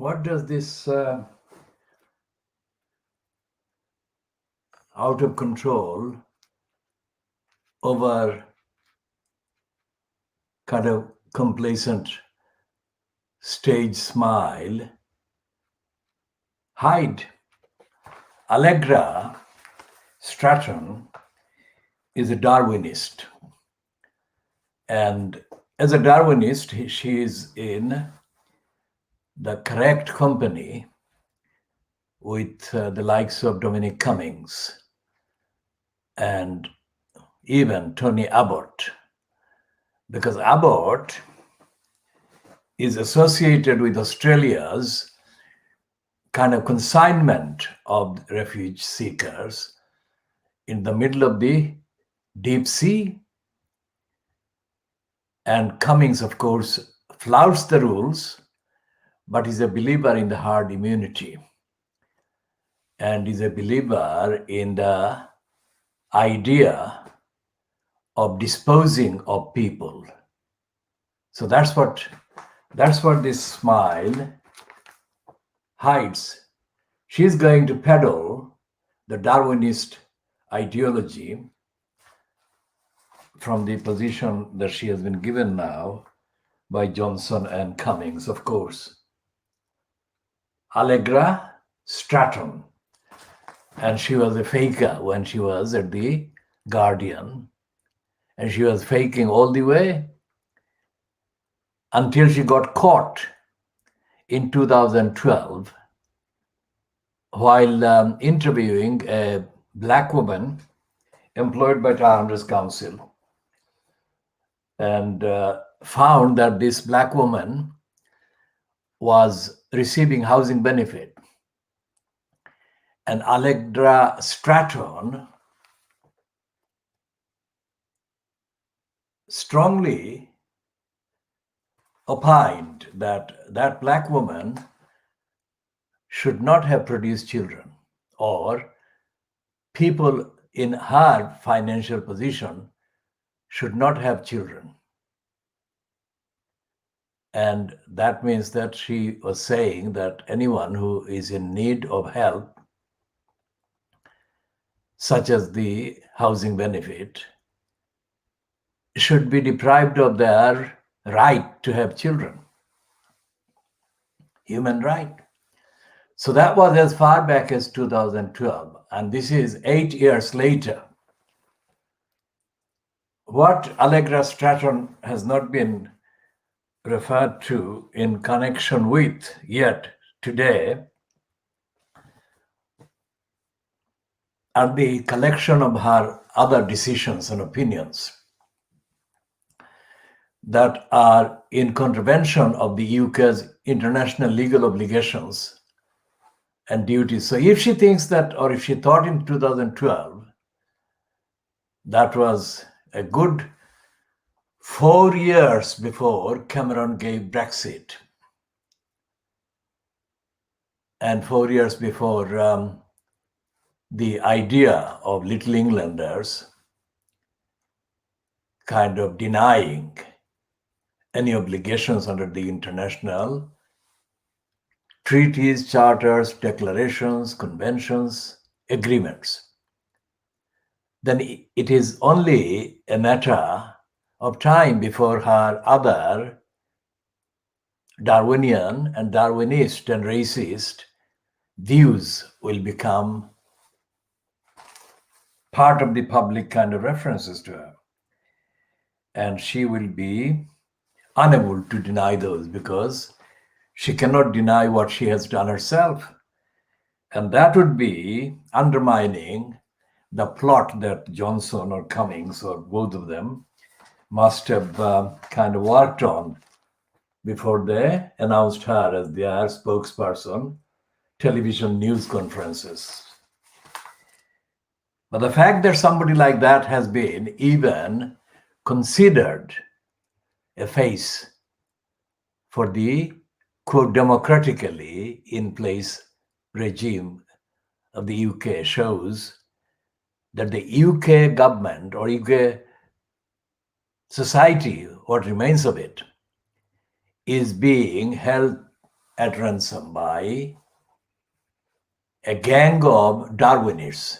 what does this out of control over kind of complacent stage smile hide? Allegra Stratton is a Darwinist. And as a Darwinist, she is in the correct company with the likes of Dominic Cummings and even Tony Abbott, because Abbott is associated with Australia's kind of consignment of refuge seekers in the middle of the deep sea. And Cummings, of course, flouts the rules, but is a believer in the herd immunity and is a believer in the idea of disposing of people. So that's what this smile hides. She's going to peddle the Darwinist ideology from the position that she has been given now by Johnson and Cummings, of course. Allegra Stratton, and she was a faker when she was at the Guardian, and she was faking all the way until she got caught in 2012 while interviewing a black woman employed by Toronto's Council, and found that this black woman was receiving housing benefit. And Allegra Stratton strongly opined that that black woman should not have produced children, or people in her financial position should not have children. And that means that she was saying that anyone who is in need of help, such as the housing benefit, should be deprived of their right to have children. Human right. So that was as far back as 2012, and this is 8 years later. What Allegra Stratton has not been referred to in connection with yet today are the collection of her other decisions and opinions that are in contravention of the UK's international legal obligations and duties. So if she thinks that, or if she thought in 2012, that was a good 4 years before Cameron gave Brexit, and 4 years before the idea of Little Englanders kind of denying any obligations under the international treaties, charters, declarations, conventions, agreements, then it is only a matter of time before her other Darwinian and Darwinist and racist views will become part of the public kind of references to her. And she will be unable to deny those because she cannot deny what she has done herself. And that would be undermining the plot that Johnson or Cummings or both of them must have kind of worked on before they announced her as their spokesperson, television news conferences. But the fact that somebody like that has been even considered a face for the quote democratically in place regime of the UK shows that the UK government or UK society, what remains of it, is being held at ransom by a gang of Darwinists,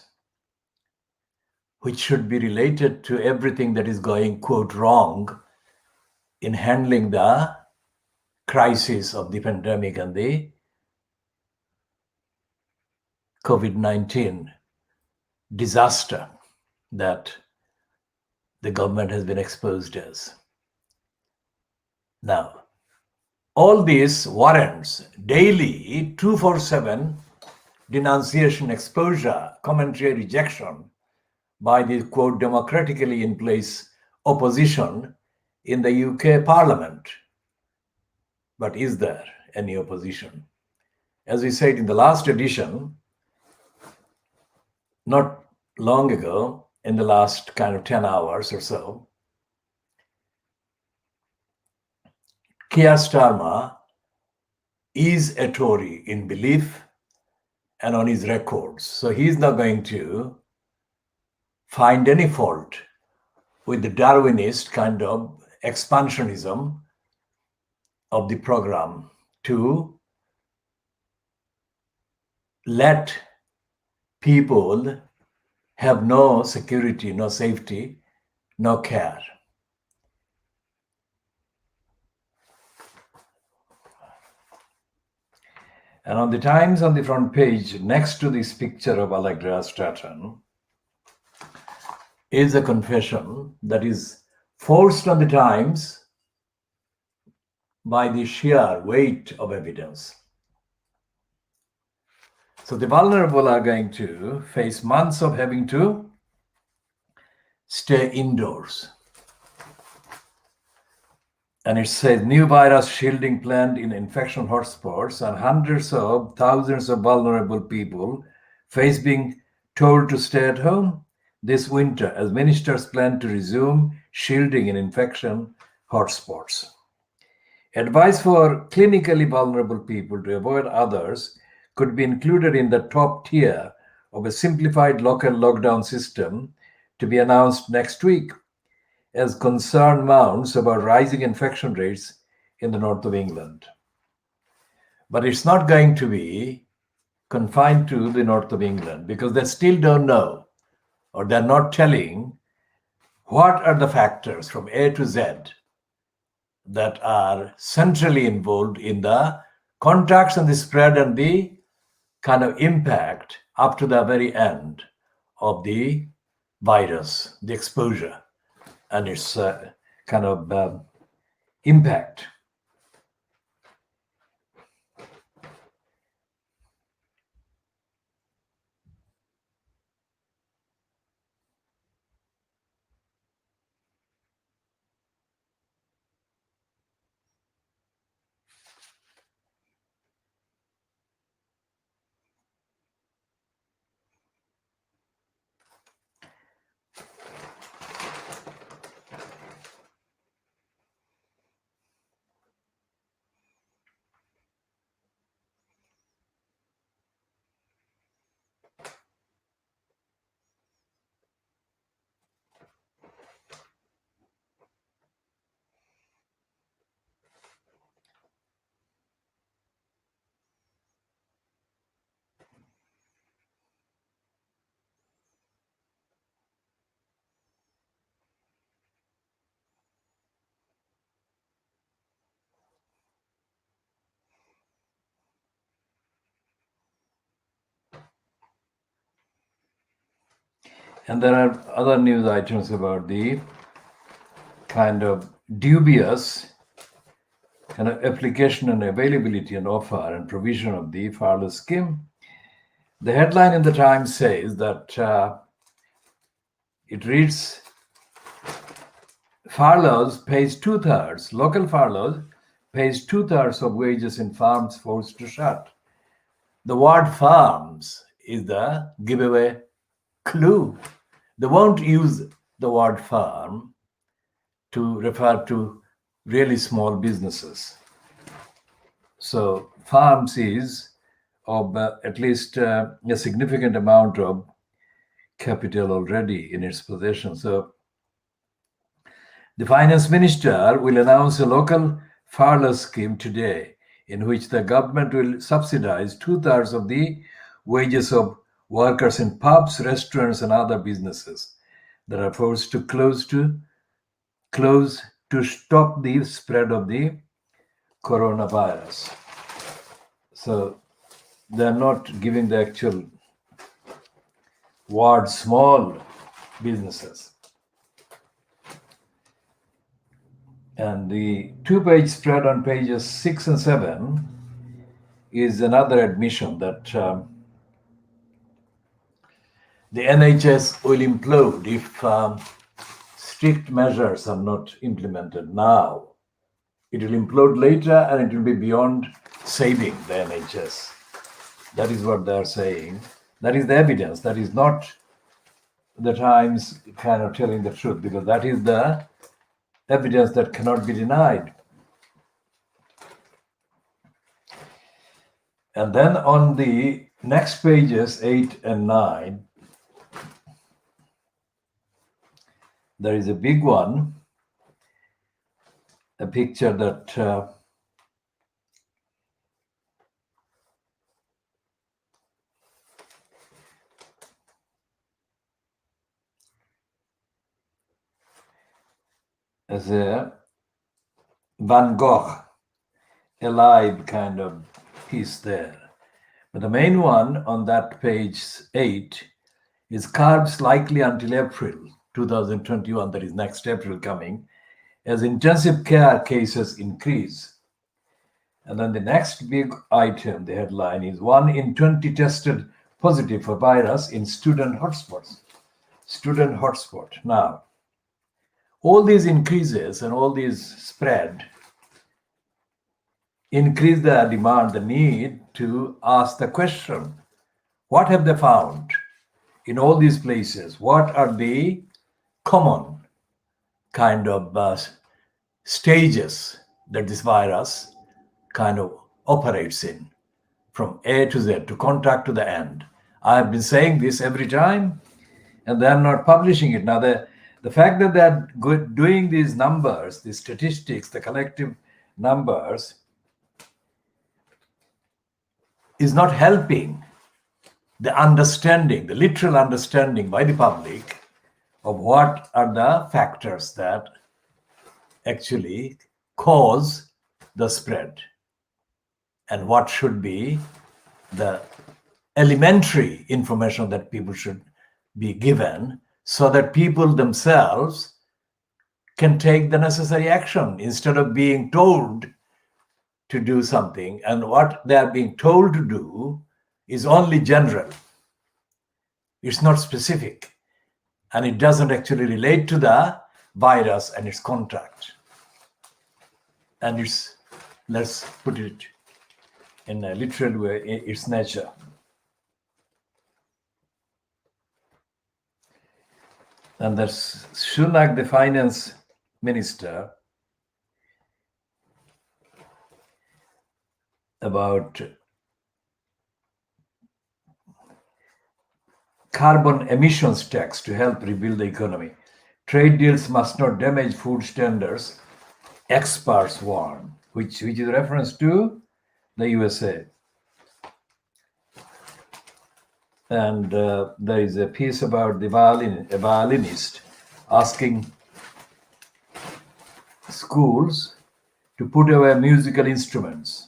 which should be related to everything that is going, quote, wrong in handling the crisis of the pandemic and the COVID-19 disaster that the government has been exposed as. Now, all these warrants daily 247 denunciation, exposure, commentary, rejection by the, quote, democratically in place opposition in the UK Parliament. But is there any opposition? As we said in the last edition, not long ago, in the last kind of 10 hours or so, Keir Starmer is a Tory in belief and on his records. So he's not going to find any fault with the Darwinist kind of expansionism of the program to let people have no security, no safety, no care. And on the Times, on the front page, next to this picture of Allegra Stratton, is a confession that is forced on the Times by the sheer weight of evidence. So the vulnerable are going to face months of having to stay indoors. And it says new virus shielding planned in infection hotspots, and hundreds of thousands of vulnerable people face being told to stay at home this winter as ministers plan to resume shielding in infection hotspots. Advice for clinically vulnerable people to avoid others could be included in the top tier of a simplified local lockdown system to be announced next week, as concern mounts about rising infection rates in the north of England. But it's not going to be confined to the north of England, because they still don't know, or they're not telling what are the factors from A to Z that are centrally involved in the contacts and the spread and the kind of impact up to the very end of the virus, the exposure and its kind of impact. And there are other news items about the kind of dubious kind of application and availability and offer and provision of the furlough scheme. The headline in the Times says that it reads, furloughs pays 2/3, local furloughs pays 2/3 of wages in farms forced to shut. The word farms is the giveaway clue. They won't use the word farm to refer to really small businesses. So farms is of at least a significant amount of capital already in its possession. So the finance minister will announce a local furlough scheme today in which the government will subsidize 2/3 of the wages of workers in pubs, restaurants, and other businesses that are forced to close to stop the spread of the coronavirus. So they're not giving the actual word small businesses. And the two-page spread on pages 6 and 7 is another admission that the NHS will implode if strict measures are not implemented now. It will implode later, and it will be beyond saving the NHS. That is what they are saying. That is the evidence. That is not the Times kind of telling the truth, because that is the evidence that cannot be denied. And then on the next pages 8 and 9, there is a big one, a picture that is a Van Gogh alive kind of piece there. But the main one on that page 8 is curbs likely until April 2021, that is next April coming, as intensive care cases increase. And then the next big item, the headline is 1 in 20 tested positive for virus in student hotspots. Student hotspot. Now, all these increases and all these spread increase the demand, the need to ask the question, what have they found in all these places? What are the common kind of stages that this virus kind of operates in, from A to Z, to contact to the end? I have been saying this every time, and they're not publishing it. Now, the fact that they're doing these numbers, these statistics, the collective numbers, is not helping the understanding, the literal understanding by the public of what are the factors that actually cause the spread, and what should be the elementary information that people should be given, so that people themselves can take the necessary action instead of being told to do something, and what they are being told to do is only general. It's not specific, and it doesn't actually relate to the virus and its contact. And it's, let's put it in a literal way, its nature. And that's Sunak, the finance minister, about carbon emissions tax to help rebuild the economy. Trade deals must not damage food standards, experts warn, which is a reference to the USA. And there is a piece about a violinist asking schools to put away musical instruments.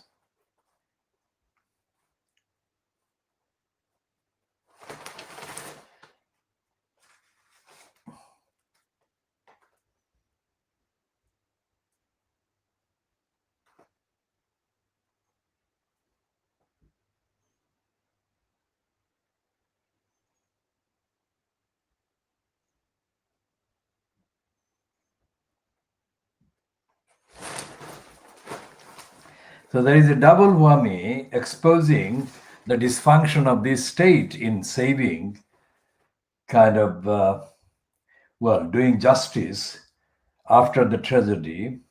So there is a double whammy exposing the dysfunction of this state in saving, kind of, doing justice after the tragedy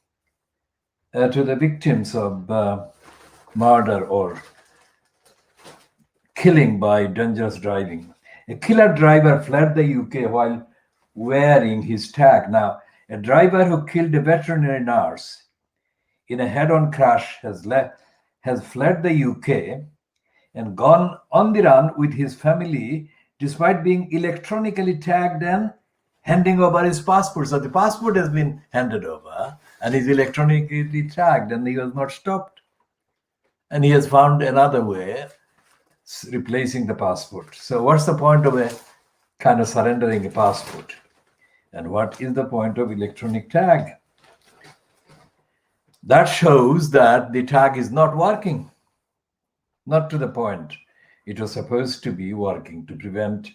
to the victims of murder or killing by dangerous driving. A killer driver fled the UK while wearing his tag. Now, a driver who killed a veterinary nurse in a head-on crash has has fled the UK and gone on the run with his family despite being electronically tagged and handing over his passport. So the passport has been handed over and he's electronically tagged and he was not stopped. And he has found another way, replacing the passport. So what's the point of a kind of surrendering a passport? And what is the point of electronic tag? That shows that the tag is not working. Not to the point it was supposed to be working to prevent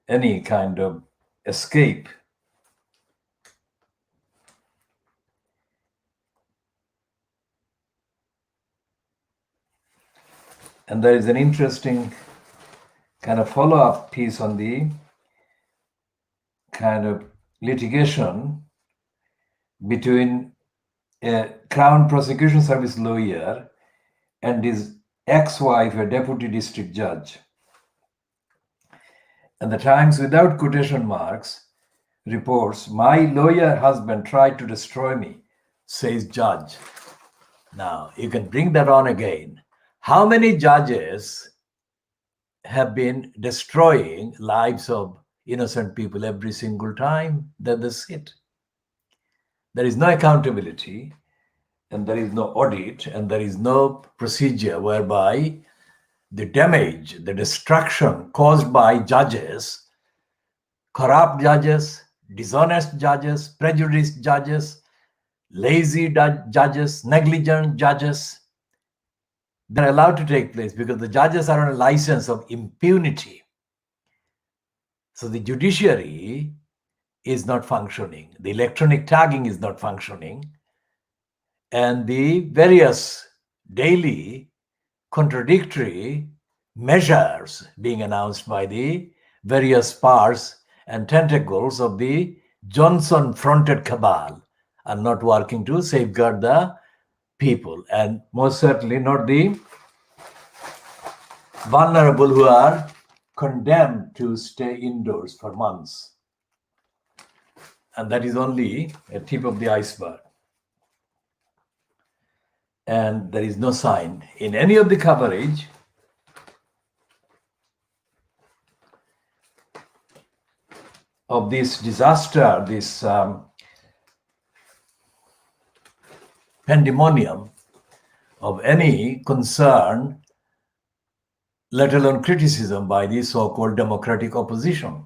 any kind of escape. And there is an interesting kind of follow-up piece on the kind of litigation between a Crown Prosecution Service lawyer and his ex-wife, a deputy district judge. And the Times, without quotation marks, reports, "My lawyer husband tried to destroy me," says judge. Now, you can bring that on again. How many judges have been destroying lives of innocent people every single time that they sit? There is no accountability, and there is no audit, and there is no procedure whereby the damage, the destruction caused by judges, corrupt judges, dishonest judges, prejudiced judges, lazy judges, negligent judges, they're allowed to take place because the judges are on a license of impunity. So the judiciary is not functioning, the electronic tagging is not functioning, and the various daily contradictory measures being announced by the various parts and tentacles of the Johnson-fronted cabal are not working to safeguard the people, and most certainly not the vulnerable who are condemned to stay indoors for months. And that is only a tip of the iceberg. And there is no sign in any of the coverage of this disaster, this pandemonium, of any concern, let alone criticism by the so-called democratic opposition.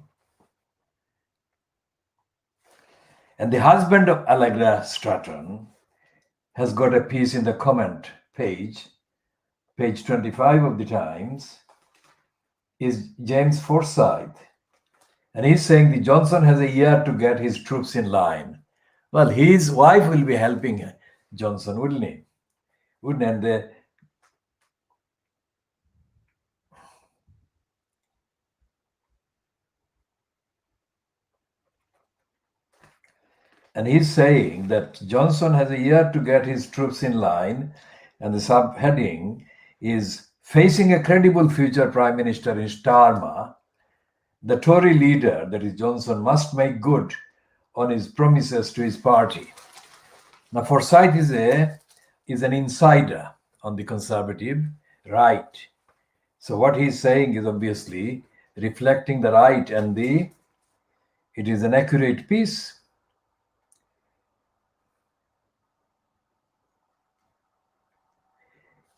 And the husband of Allegra Stratton has got a piece in the comment page 25 of the Times, is James Forsyth. And he's saying the Johnson has a year to get his troops in line. Well, his wife will be helping Johnson, wouldn't he? Wouldn't? And he's saying that Johnson has a year to get his troops in line, and the subheading is "Facing a credible future Prime Minister in Starmer, the Tory leader, that is Johnson, must make good on his promises to his party." Now, Forsyth is an insider on the Conservative right. So what he's saying is obviously reflecting the right, and it is an accurate piece.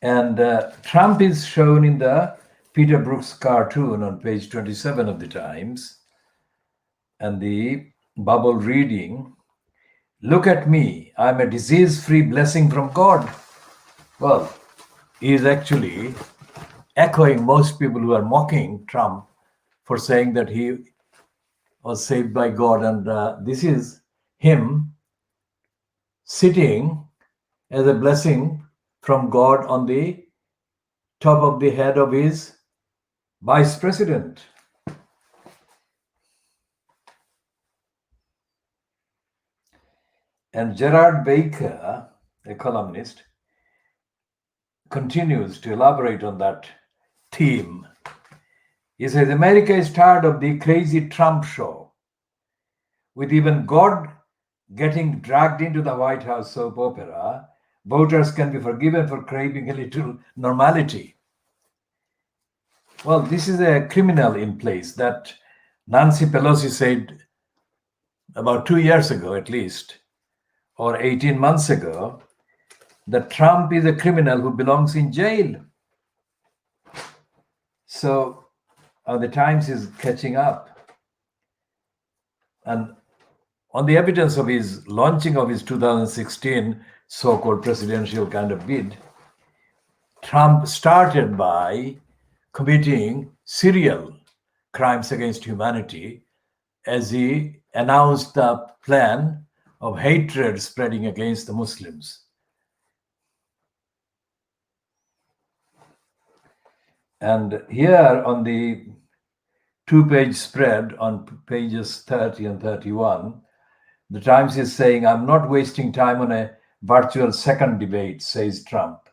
And Trump is shown in the Peter Brooks cartoon on page 27 of the Times, and the bubble reading, "Look at me, I'm a disease-free blessing from God." Well, he is actually echoing most people who are mocking Trump for saying that he was saved by God, and this is him sitting as a blessing from God on the top of the head of his vice president. And Gerard Baker, a columnist, continues to elaborate on that theme. He says, "America is tired of the crazy Trump show, with even God getting dragged into the White House soap opera voters can be forgiven for craving a little normality. Well, this is a criminal in place that Nancy Pelosi said about 2 years ago, at least, or 18 months ago, that Trump is a criminal who belongs in jail. So the Times is catching up. And on the evidence of his launching of his 2016 so-called presidential kind of bid, Trump started by committing serial crimes against humanity as he announced the plan of hatred spreading against the Muslims. And here on the two-page spread on pages 30 and 31, the Times is saying, "I'm not wasting time on a virtual second debate," says Trump.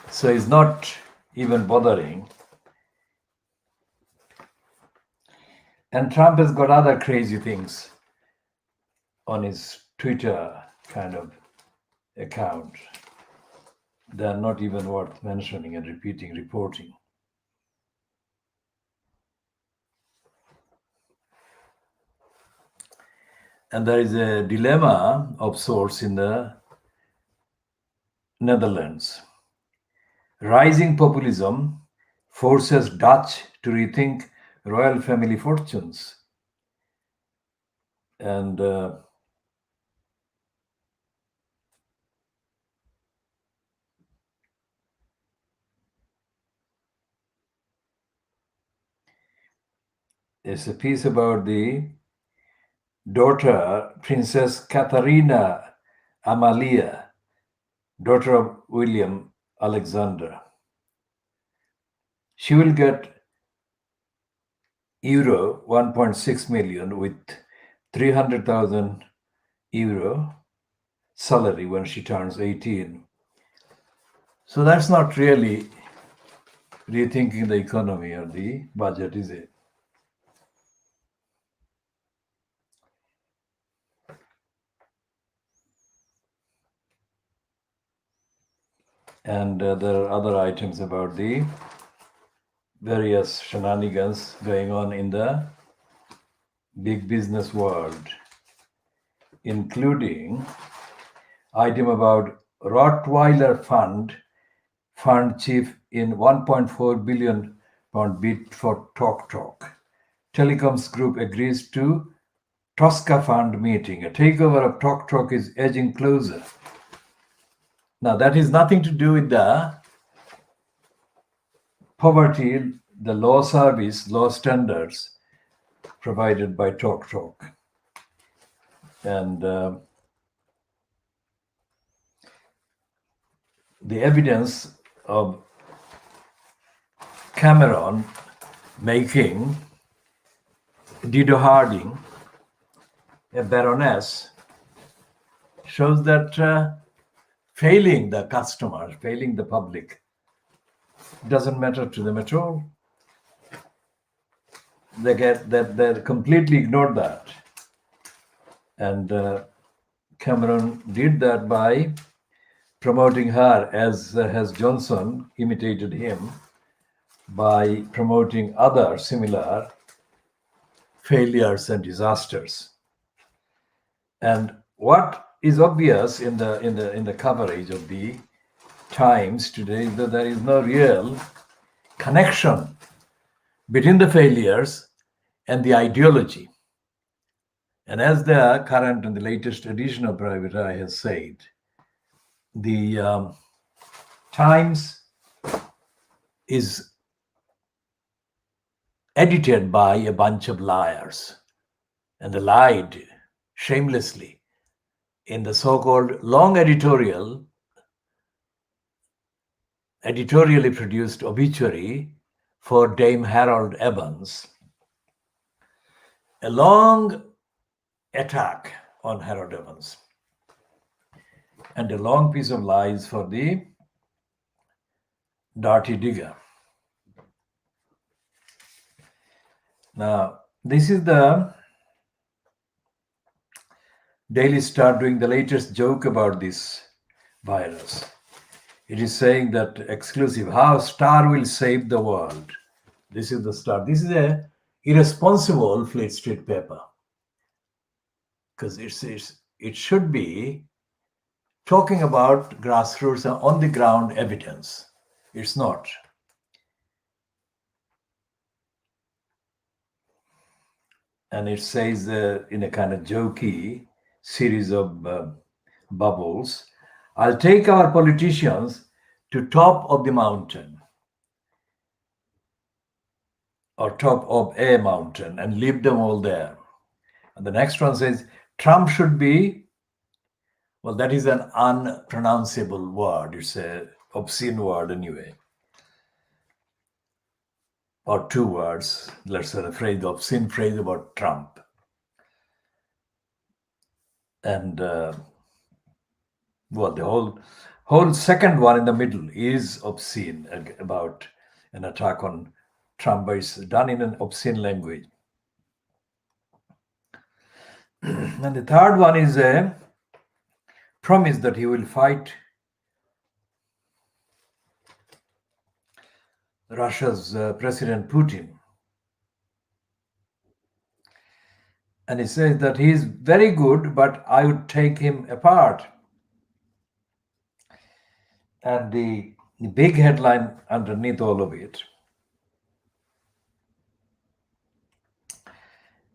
So he's not even bothering. And Trump has got other crazy things on his Twitter kind of account. They're not even worth mentioning and repeating, reporting. And there is a dilemma of sorts in the Netherlands. Rising populism forces Dutch to rethink royal family fortunes. And there's a piece about the daughter, Princess Katharina Amalia, daughter of William Alexander. She will get euro 1.6 million with 300,000 euro salary when she turns 18. So that's not really rethinking the economy or the budget, is it? And there are other items about the various shenanigans going on in the big business world, including item about Rottweiler fund chief in 1.4 billion pound bid for Talk. Telecoms group agrees to Tosca fund meeting. A takeover of Talk is edging closer. Now that is nothing to do with the poverty, the law service, law standards provided by Talk. And the evidence of Cameron making Dido Harding a baroness shows that failing the customers, failing the public, doesn't matter to them at all. They completely ignored that. And Cameron did that by promoting her, as has Johnson imitated him, by promoting other similar failures and disasters. And what is obvious in the coverage of the Times today is that there is no real connection between the failures and the ideology. And as the current and the latest edition of Private Eye has said, the Times is edited by a bunch of liars, and they lied shamelessly in the so-called long editorially produced obituary for Dame Harold Evans, a long attack on Harold Evans, and a long piece of lies for the Dirty Digger. Now, this is the Daily Star doing the latest joke about this virus. It is saying that exclusive, how Star will save the world. This is the Star. This is a irresponsible Fleet Street paper, because it should be talking about grassroots and on the ground evidence. It's not. And it says in a kind of jokey series of bubbles, I'll take our politicians to top of the mountain or top of a mountain and leave them all there. And the next one says, Trump should be, well, that is an unpronounceable word. It's an obscene word anyway. Or two words, let's say the phrase, the obscene phrase about Trump. And well, the whole second one in the middle is obscene, about an attack on Trump, but it's done in an obscene language. And the third one is a promise that he will fight Russia's President Putin. And he says that he is very good, but I would take him apart. And the big headline underneath all of it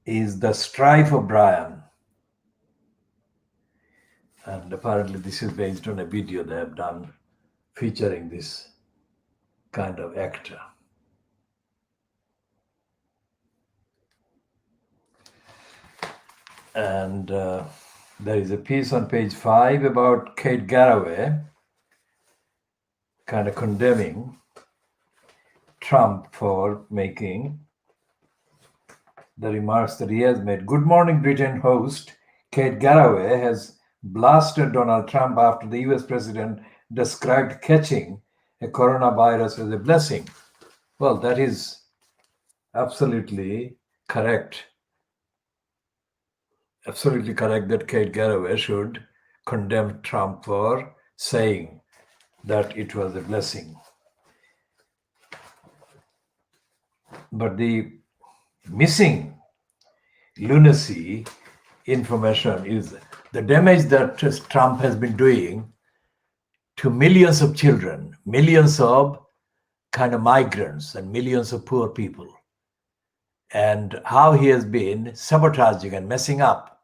is the strife of Brian. And apparently this is based on a video they have done featuring this kind of actor. And there is a piece on page 5 about Kate Garraway kind of condemning Trump for making the remarks that he has made. Good Morning Britain host Kate Garraway has blasted Donald Trump after the US president described catching a coronavirus as a blessing. Well, that is absolutely correct. Absolutely correct that Kate Garraway should condemn Trump for saying that it was a blessing. But the missing lunacy information is the damage that Trump has been doing to millions of children, millions of kind of migrants, and millions of poor people, and how he has been sabotaging and messing up